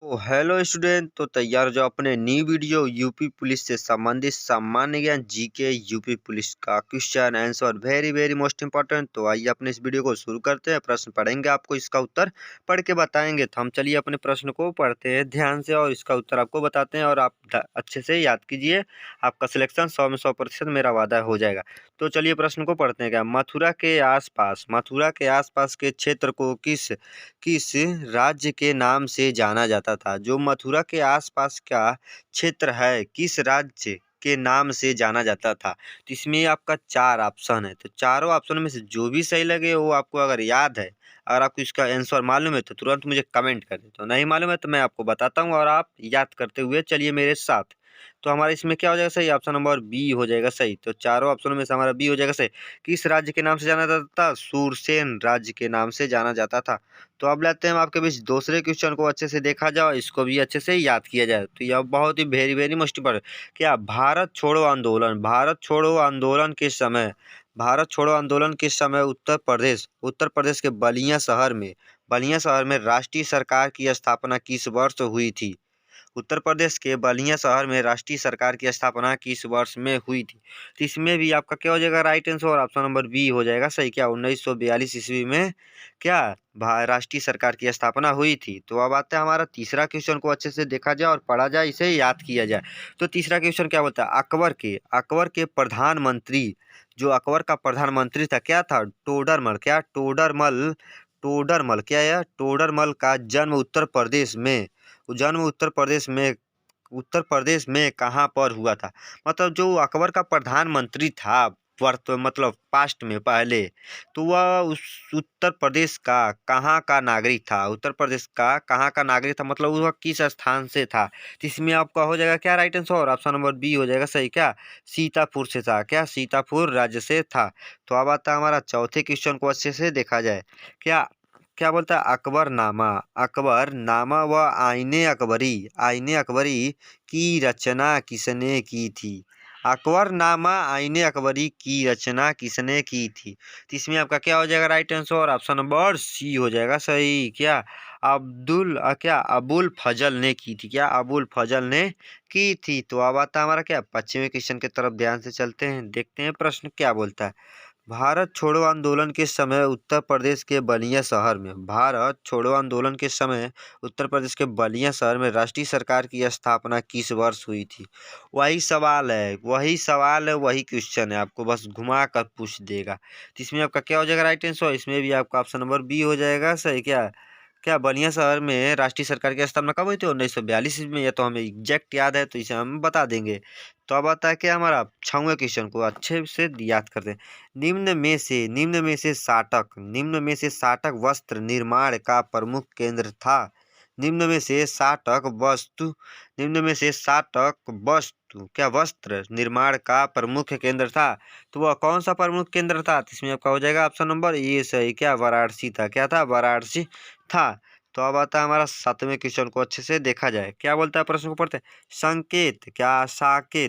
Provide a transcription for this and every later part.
तो hello student, तो तैयार हो जाओ अपने न्यू वीडियो यूपी पुलिस से संबंधित सामान्य ज्ञान जीके यूपी पुलिस का question answer very very most important. तो आइए अपने इस वीडियो को शुरू करते हैं। प्रश्न पढ़ेंगे, आपको इसका उत्तर पढ़ के बताएंगे। तो हम चलिए अपने प्रश्न को पढ़ते हैं ध्यान से और इसका उत्तर आपको बताते हैं और आप अच्छे से याद कीजिए। आपका सिलेक्शन 100 में 100% मेरा वादा हो जाएगा। तो चलिए प्रश्न को पढ़ते हैं। क्या मथुरा के आसपास के क्षेत्र को किस किस राज्य के नाम से जाना जाता था? जो मथुरा के आसपास का क्षेत्र है किस राज्य के नाम से जाना जाता था? तो इसमें आपका 4 ऑप्शन है। तो चारों ऑप्शन में से जो भी सही लगे वो आपको अगर याद है, अगर आपको इसका आंसर मालूम है तो तुरंत मुझे कमेंट कर दें। तो नहीं मालूम है तो मैं आपको बताता हूँ और आप याद करते हुए चलिए मेरे साथ। तो हमारा इसमें क्या हो जाएगा सही? ऑप्शन नंबर बी हो जाएगा सही। तो चारों ऑप्शनों में से हमारा बी हो जाएगा सही। किस राज्य के नाम से जाना जाता था? सूरसेन राज्य के नाम से जाना जाता था। तो अब लेते हैं हम आपके बीच दूसरे क्वेश्चन को, अच्छे से देखा जाए, इसको भी अच्छे से याद किया जाए। तो यह बहुत ही वेरी वेरी मोस्ट इंपॉर्टेंट। क्या भारत छोड़ो आंदोलन के समय उत्तर प्रदेश के बलिया शहर में राष्ट्रीय सरकार की स्थापना किस वर्ष हुई थी? उत्तर प्रदेश के बलिया शहर में राष्ट्रीय सरकार की स्थापना किस वर्ष में हुई थी? तो इसमें भी आपका क्या हो जाएगा right answer? Option number B हो जाएगा सही। क्या 1942 ईस्वी में क्या राष्ट्रीय सरकार की स्थापना हुई थी? तो अब आते हैं हमारा तीसरा क्वेश्चन को, अच्छे से देखा जाए और पढ़ा जाए, इसे याद किया जाए। तो तीसरा क्वेश्चन क्या बोलता है? अकबर के प्रधानमंत्री, जो अकबर का प्रधानमंत्री था क्या था? टोडरमल क्या है? टोडरमल का जन्म उत्तर प्रदेश में कहाँ पर हुआ था? मतलब जो अकबर का प्रधानमंत्री था मतलब पास्ट में पहले, तो वह उस उत्तर प्रदेश का कहाँ का नागरिक था? उत्तर प्रदेश का कहाँ का नागरिक था, मतलब वह किस स्थान से था? तो इसमें आपका हो जाएगा क्या right answer? Option number B हो जाएगा सही। क्या सीतापुर से था? क्या सीतापुर राज्य से था? तो अब आता है हमारा चौथे क्वेश्चन को, अच्छे से देखा जाए। क्या क्या बोलता है? अकबरनामा व आईने अकबरी की रचना किसने की थी? अकबरनामा आईने अकबरी की रचना किसने की थी? तो इसमें आपका क्या हो जाएगा right answer? Option number C हो जाएगा सही। क्या अबुल फजल ने की थी? क्या अबुल फजल ने की थी? तो अब आता है हमारा क्या पश्चिमी क्वेश्चन की तरफ, ध्यान से चलते हैं, देखते हैं प्रश्न क्या बोलता है। भारत छोड़ो आंदोलन के समय उत्तर प्रदेश के बलिया शहर में राष्ट्रीय सरकार की स्थापना किस वर्ष हुई थी? वही क्वेश्चन है, आपको बस घुमा कर पूछ देगा। तो इसमें आपका क्या हो जाएगा राइट आंसर? इसमें भी आपका ऑप्शन नंबर बी हो जाएगा सही। क्या क्या बलिया शहर में राष्ट्रीय सरकार की स्थापना कब हुई थी? 1942 में। यह तो हमें एग्जैक्ट याद है, तो इसे हम बता देंगे। तो अब आता है कि हमारा छठवें क्वेश्चन को अच्छे से याद करते हैं। निम्न में से साटक वस्त्र निर्माण का प्रमुख केंद्र था। निम्न में से साटक वस्तु क्या वस्त्र निर्माण का प्रमुख केंद्र था? तो वह कौन सा प्रमुख केंद्र था? तो इसमें आपका हो जाएगा ऑप्शन नंबर ए सही। क्या वाराणसी था? क्या था? वाराणसी था। तो अब आता है हमारा सातवें क्वेश्चन को, अच्छे से देखा जाए क्या बोलता है, प्रश्न को पढ़ते हैं।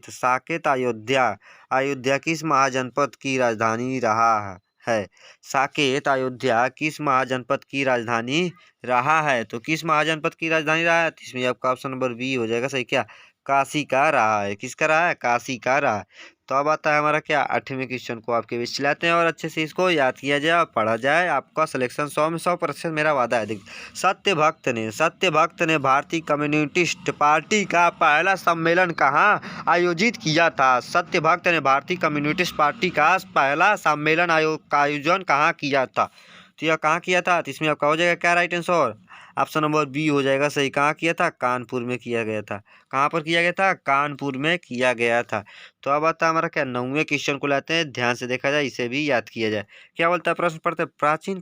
साकेत अयोध्या किस महाजनपद की राजधानी रहा है? साकेत अयोध्या किस महाजनपद की राजधानी रहा है? तो किस महाजनपद की राजधानी रहा है? तो इसमें आपका ऑप्शन नंबर बी हो जाएगा सही। क्या काशी का रहा है? किसका रहा है? काशी का रहा है। तो अब आता है हमारा क्या आठवें क्वेश्चन को, आपके बीच चलाते हैं और अच्छे से इसको याद किया जाए और पढ़ा जाए। आपका सिलेक्शन 100 में 100% मेरा वादा है। देखिए, सत्यभक्त ने भारतीय कम्युनिस्ट पार्टी का पहला सम्मेलन कहाँ आयोजित किया था? सत्यभक्त ने भारतीय कम्युनिस्ट पार्टी का पहला सम्मेलन का आयोजन कहाँ किया था? तो यह कहाँ किया था? तो इसमें आपका हो जाएगा क्या right answer? Option number B हो जाएगा सही। कहाँ किया था? कानपुर में किया गया था। कहाँ पर किया गया था? कानपुर में किया गया था। तो अब आता है हमारा क्या नौवें क्वेश्चन को लाते हैं, ध्यान से देखा जाए, इसे भी याद किया जाए। क्या बोलता है प्रश्न पढ़ते हैं। प्राचीन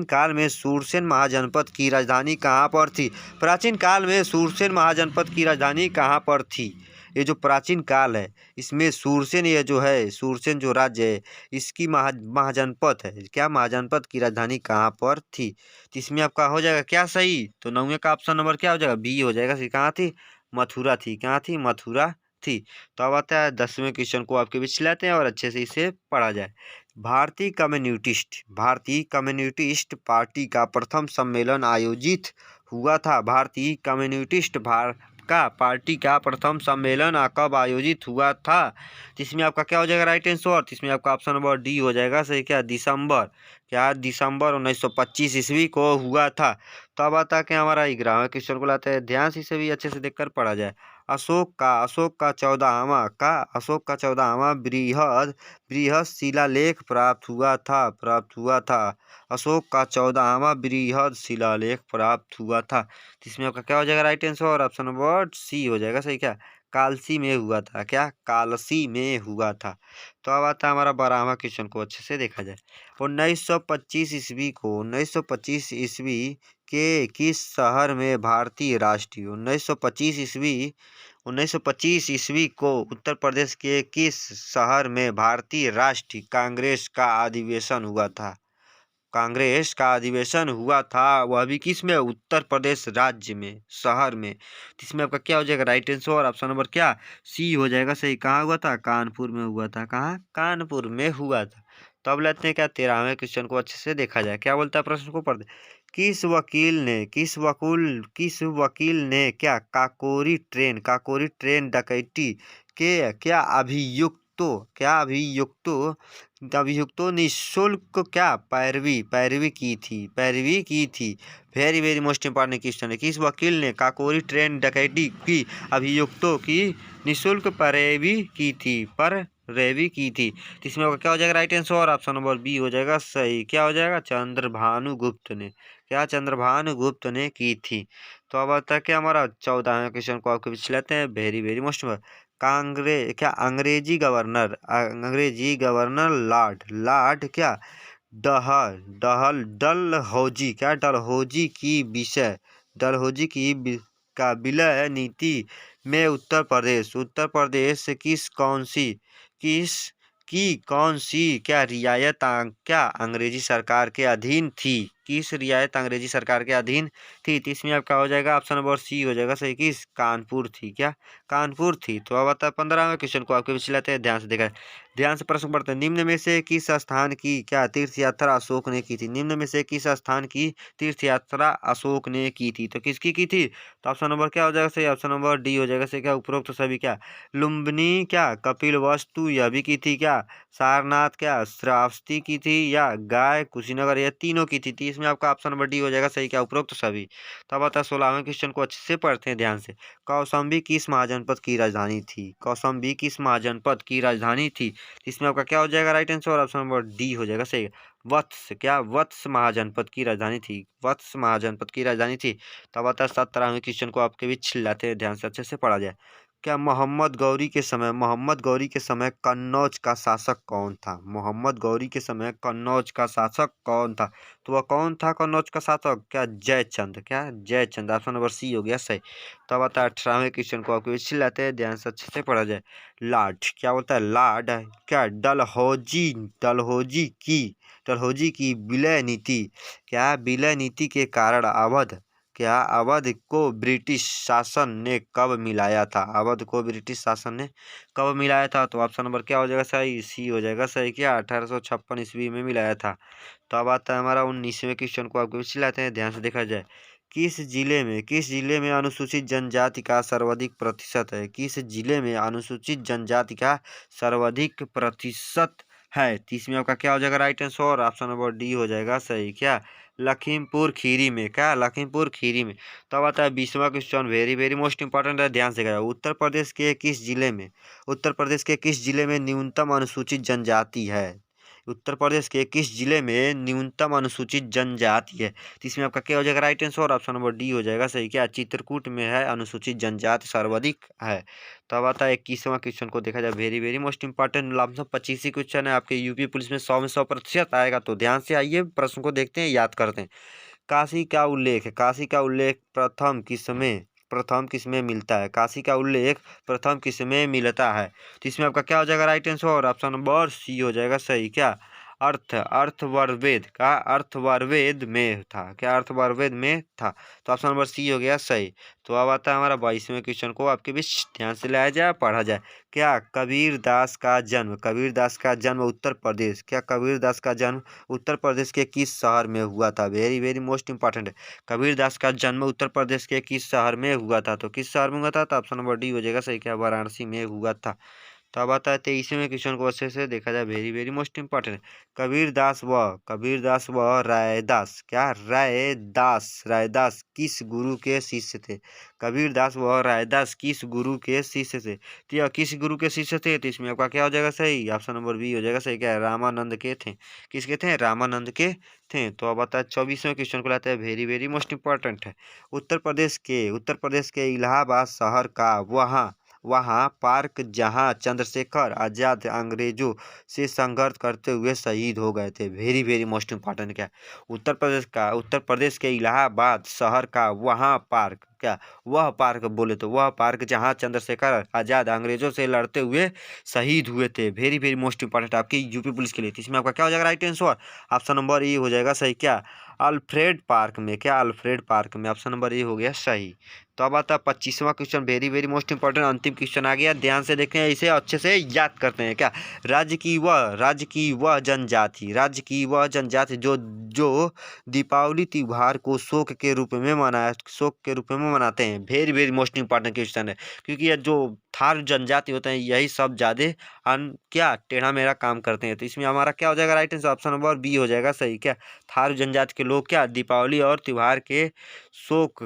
काल में सूरसेन महाजनपद की राजधानी कहाँ पर थी? प्राचीन काल में सूरसेन महाजनपद की राजधानी कहाँ पर थी? ये जो प्राचीन काल है इसमें सूरसेन जो राज्य है इसकी महाजनपद है। क्या महाजनपद की राजधानी कहाँ पर थी? तो इसमें आपका हो जाएगा क्या सही? तो नौवें का ऑप्शन नंबर क्या हो जाएगा? बी हो जाएगा सही। कहाँ थी? मथुरा थी। कहाँ थी? मथुरा थी। तो अब आता है 10वें क्वेश्चन को, आपके बीच लाते हैं और अच्छे से इसे पढ़ा जाए। भारतीय कम्युनिस्ट पार्टी का प्रथम सम्मेलन आयोजित हुआ था? भारतीय कम्युनिस्ट पार्टी का प्रथम सम्मेलन कब आयोजित हुआ था? इसमें आपका क्या हो जाएगा राइट आंसर? इसमें आपका ऑप्शन नंबर डी हो जाएगा सही। क्या दिसंबर 1925 ईस्वी को हुआ था। तो अब आता है कि हमारा 11वें क्वेश्चन को लाते हैं, ध्यान से इसे भी अच्छे से देखकर पढ़ा जाए। अशोक का 14वां बृहद बृहद शिलालेख प्राप्त हुआ था। अशोक का 14वां बृहद शिलालेख प्राप्त हुआ था। तो इसमें आपका क्या हो जाएगा right answer? Option number C हो जाएगा सही। क्या कालसी में हुआ था? क्या कालसी में हुआ था। तो अब आता है हमारा 12वां क्वेश्चन को अच्छे से देखा जाए। 1925 ईस्वी के किस शहर में भारतीय राष्ट्रीय 1925 ईस्वी को उत्तर प्रदेश के किस शहर में भारतीय राष्ट्रीय कांग्रेस का अधिवेशन हुआ था? वह भी किस में? उत्तर प्रदेश राज्य में, शहर में। इसमें आपका क्या हो जाएगा राइट आंसर? और ऑप्शन नंबर क्या सी हो जाएगा सही। कहाँ हुआ था? कानपुर में हुआ था। कहाँ? कानपुर में हुआ था। तो अब लेते हैं क्या 13वें क्वेश्चन को अच्छे से देखा जाए। क्या बोलता है प्रश्न को पढ़ते। किस वकील ने क्या काकोरी ट्रेन डकैती के अभियुक्तों निःशुल्क क्या पैरवी की थी। Very very most important question है। किस वकील ने काकोरी ट्रेन डकैती की अभियुक्तों की निःशुल्क पैरवी की थी। तो इसमें क्या हो जाएगा right answer? Option number B हो जाएगा सही। क्या हो जाएगा? चंद्रभानु गुप्त ने की थी। तो अब आता है क्या हमारा 14वें क्वेश्चन को आपके पीछे लेते हैं। वेरी वेरी मोस्ट अंग्रेजी गवर्नर लॉर्ड क्या डलहौजी का विलय नीति में उत्तर प्रदेश कौन सी क्या रियायत क्या अंग्रेजी सरकार के अधीन थी? किस रियायत अंग्रेजी सरकार के अधीन थी? तो इसमें आपका हो जाएगा ऑप्शन नंबर सी हो जाएगा सही। किस? कानपुर थी। क्या कानपुर थी। तो अब आता है 15वें क्वेश्चन को आपके पीछे लाते हैं। ध्यान से प्रश्न पढ़ते हैं। निम्न में से किस स्थान की क्या तीर्थ यात्रा अशोक ने की थी? निम्न में से किस स्थान की तीर्थ यात्रा अशोक ने की थी? तो किसकी की थी? तो ऑप्शन नंबर क्या हो जाएगा सही? ऑप्शन नंबर डी हो जाएगा सही। क्या उपरोक्त सभी क्या लुम्बिनी क्या कपिलवस्तु यह भी की थी। क्या सारनाथ क्या श्रावस्ती की थी या गाय कुशीनगर, यह तीनों की थी। इसमें आपका ऑप्शन नंबर डी हो जाएगा सही। क्या उपरोक्त सभी। तो अब आता है 16वें क्वेश्चन को अच्छे से पढ़ते हैं ध्यान से। कौशाम्बी किस महाजनपद की राजधानी थी? इसमें आपका क्या हो जाएगा right answer? Option number D हो जाएगा सही। वत्स महाजनपद की राजधानी थी। तो अब आता है 17वें क्वेश्चन को आपके बीच चिल्लाते हैं, ध्यान से अच्छे से पढ़ा जाए। क्या मोहम्मद गौरी के समय कन्नौज का शासक कौन था? तो वह कौन था कन्नौज का शासक? क्या जयचंद। ऑप्शन नंबर सी हो गया सही। तो अब आता है 18वें क्वेश्चन को आपके बीच चिल्लाते हैं, ध्यान से अच्छे से पढ़ा जाए। लॉर्ड क्या बोलता है? लॉर्ड क्या डलहौजी की विलय नीति के कारण अवध को ब्रिटिश शासन ने कब मिलाया था? तो ऑप्शन नंबर क्या हो जाएगा सही? सी हो जाएगा सही। क्या 1856 ईस्वी में मिलाया था। तो अब आता है हमारा 19वें क्वेश्चन को आपको चिल्लाते हैं, ध्यान से देखा जाए। किस जिले में अनुसूचित जनजाति का सर्वाधिक प्रतिशत है? है। तो इसमें आपका क्या हो जाएगा right answer? Option number D हो जाएगा सही। क्या लखीमपुर खीरी में। तो अब आता है 20वां question, very very most important है, ध्यान से करेगा। उत्तर प्रदेश के किस जिले में न्यूनतम अनुसूचित जनजाति है? तो इसमें आपका क्या हो जाएगा right answer? Option number D हो जाएगा सही। क्या चित्रकूट में है अनुसूचित जनजाति सर्वाधिक है। तो अब आता है 21वां क्वेश्चन को देखा जाए। Very very most important lump sum 25 ही क्वेश्चन है आपके यूपी पुलिस में 100 में 100% आएगा। तो ध्यान से आइए, प्रश्न को देखते हैं, याद करते हैं। काशी का उल्लेख प्रथम किसमें मिलता है? प्रथम किसमें मिलता है? तो इसमें आपका क्या हो जाएगा right answer? Option number C हो जाएगा सही। क्या अर्थवरवेद का अर्थवरवेद में था। क्या अर्थवरवेद में था? तो ऑप्शन नंबर सी हो गया सही। तो अब आता है हमारा 22वें क्वेश्चन को आपके बीच ध्यान से लाया जाए, पढ़ा जाए। क्या कबीरदास का जन्म उत्तर प्रदेश, क्या कबीरदास का जन्म उत्तर प्रदेश के किस शहर में हुआ था? वेरी वेरी मोस्ट इंपॉर्टेंट है। कबीरदास का जन्म उत्तर प्रदेश के किस शहर में हुआ था? तो किस शहर में हुआ था? तो ऑप्शन नंबर डी हो जाएगा सही। क्या वाराणसी में हुआ था? तो अब आता है 23वें क्वेश्चन को अच्छे से देखा जाए। Very very most important. Kabirdas व रायदास, क्या रायदास किस गुरु के शिष्य थे? कबीरदास व रायदास किस गुरु के शिष्य थे? तो यह किस गुरु के शिष्य थे? तो इसमें आपका क्या हो जाएगा सही? ऑप्शन नंबर बी हो जाएगा सही। क्या है? रामानंद के थे। किसके थे? रामानंद के थे। तो अब आता है 24वें क्वेश्चन को लाते हैं। वेरी वेरी मोस्ट इंपॉर्टेंट है। उत्तर प्रदेश के इलाहाबाद शहर का वहाँ पार्क जहाँ चंद्रशेखर आजाद अंग्रेजों से संघर्ष करते हुए शहीद हो गए थे। Very very most important. क्या? उत्तर प्रदेश के इलाहाबाद शहर का वहाँ पार्क, क्या वह पार्क बोले तो वह पार्क जहाँ चंद्रशेखर आजाद अंग्रेजों से लड़ते हुए शहीद हुए थे। वेरी वेरी मोस्ट इंपॉर्टेंट आपकी यूपी पुलिस के लिए। तो इसमें आपका क्या हो जाएगा right answer? Option number A हो जाएगा सही। क्या? अल्फ्रेड पार्क में। क्या? अल्फ्रेड पार्क में। ऑप्शन नंबर ए हो गया सही। तो अब आता है 25वां question. Very very most important अंतिम क्वेश्चन आ गया। ध्यान से देखें, इसे अच्छे से याद करते हैं। क्या? राज्य की वह जनजाति जो जो दीपावली त्योहार को शोक के रूप में मनाते हैं। Very very most important question है, क्योंकि ये जो थारू जनजाति होते हैं यही सब ज़्यादा क्या टेढ़ा मेढ़ा काम करते हैं। तो इसमें हमारा क्या हो जाएगा right answer? Option number B हो जाएगा सही। क्या? थारू जनजाति के लोग क्या दीपावली और त्योहार के शोक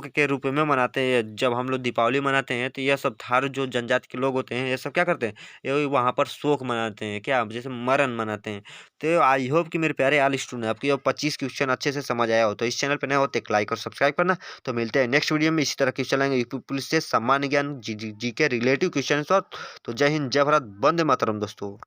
के रूप में मनाते हैं। जब हम लोग दीपावली मनाते हैं तो यह सब थारू जो जनजाति के लोग होते हैं ये सब क्या करते हैं? ये वहाँ पर शोक मनाते हैं। क्या? जैसे मरण मनाते हैं। तो आई होप कि मेरे प्यारे आल स्टूडेंट आपकी अब 25 क्वेश्चन अच्छे से समझ आया हो। तो इस चैनल पर नए हो तो एक लाइक और सब्सक्राइब करना। तो मिलते हैं नेक्स्ट वीडियो में। इसी तरह क्वेश्चन लाएंगे यूपी पुलिस से, सामान्य ज्ञान, जी के रिलेटिव क्वेश्चन। तो जय हिंद, जय भारत, वंदे मातरम दोस्तों।